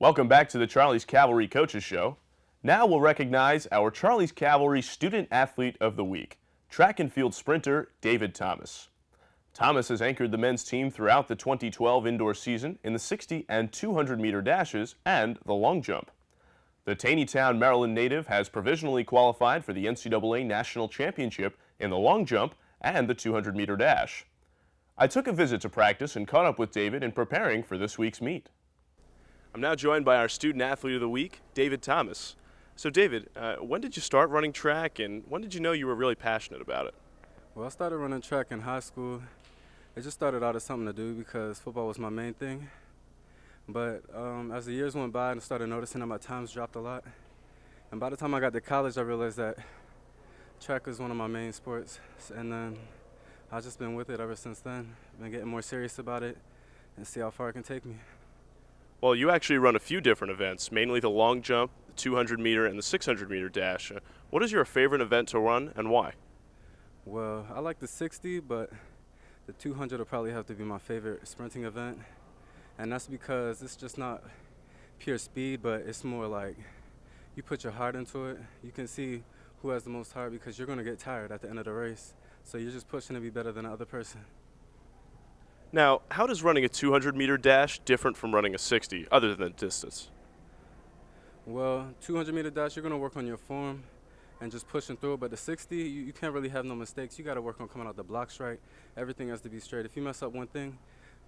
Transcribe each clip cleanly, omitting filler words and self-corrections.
Welcome back to the Charlie's Cavalry Coaches Show. Now we'll recognize our Charlie's Cavalry Student Athlete of the Week, track and field sprinter David Thomas. Thomas has anchored the men's team throughout the 2012 indoor season in the 60 and 200-meter dashes and the long jump. The Taneytown, Maryland native has provisionally qualified for the NCAA National Championship in the long jump and the 200-meter dash. I took a visit to practice and caught up with David in preparing for this week's meet. I'm now joined by our Student Athlete of the Week, David Thomas. So David, when did you start running track and when did you know you were really passionate about it? Well, I started running track in high school. It just started out as something to do because football was my main thing. But as the years went by, I started noticing that my times dropped a lot. And by the time I got to college, I realized that track was one of my main sports. And then I've just been with it ever since then. I've been getting more serious about it and see how far it can take me. Well, you actually run a few different events, mainly the long jump, the 200-meter, and the 600-meter dash. What is your favorite event to run and why? Well, I like the 60, but the 200 will probably have to be my favorite sprinting event. And that's because it's just not pure speed, but it's more like you put your heart into it. You can see who has the most heart because you're going to get tired at the end of the race. So you're just pushing to be better than the other person. Now, how does running a 200-meter dash different from running a 60, other than distance? Well, 200-meter dash, you're going to work on your form and just pushing through it. But the 60, you can't really have no mistakes. You got to work on coming out the blocks right. Everything has to be straight. If you mess up one thing,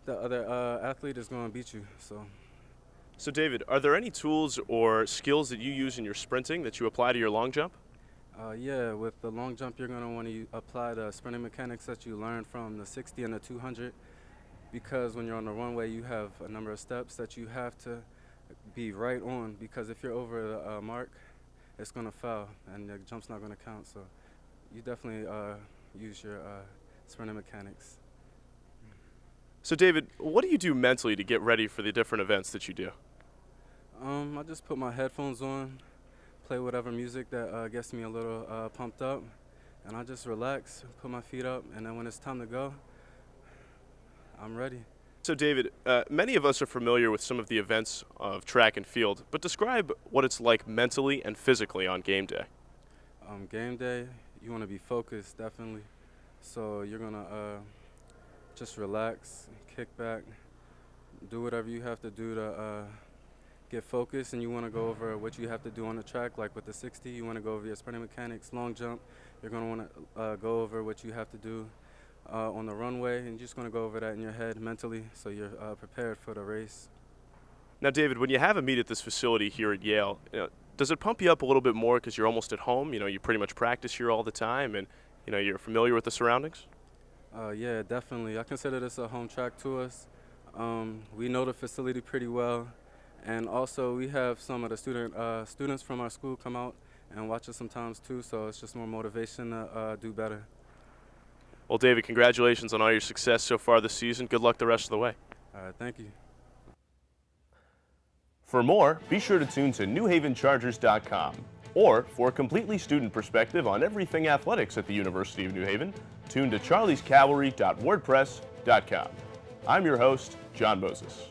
the other athlete is going to beat you. So David, are there any tools or skills that you use in your sprinting that you apply to your long jump? Yeah, with the long jump, you're going to want to apply the sprinting mechanics that you learned from the 60 and the 200. Because when you're on the runway, you have a number of steps that you have to be right on. Because if you're over the mark, it's going to foul, and the jump's not going to count. So you definitely use your sprinting mechanics. So David, what do you do mentally to get ready for the different events that you do? I just put my headphones on, play whatever music that gets me a little pumped up, and I just relax, put my feet up, and then when it's time to go, I'm ready. So David, many of us are familiar with some of the events of track and field, but describe what it's like mentally and physically on game day. Game day, you want to be focused, definitely. So you're going to just relax, kick back, do whatever you have to do to get focused, and you want to go over what you have to do on the track. Like with the 60, you want to go over your sprinting mechanics. Long jump, you're going to want to go over what you have to do on the runway, and you're just going to go over that in your head mentally so you're prepared for the race. Now, David, when you have a meet at this facility here at Yale, does it pump you up a little bit more because you're almost at home? You pretty much practice here all the time, and you're familiar with the surroundings? Yeah, definitely. I consider this a home track to us. We know the facility pretty well, and also we have some of the students from our school come out and watch us sometimes too, so it's just more motivation to do better. Well, David, congratulations on all your success so far this season. Good luck the rest of the way. All right, thank you. For more, be sure to tune to NewHavenChargers.com. Or, for a completely student perspective on everything athletics at the University of New Haven, tune to charliescavalry.wordpress.com. I'm your host, John Moses.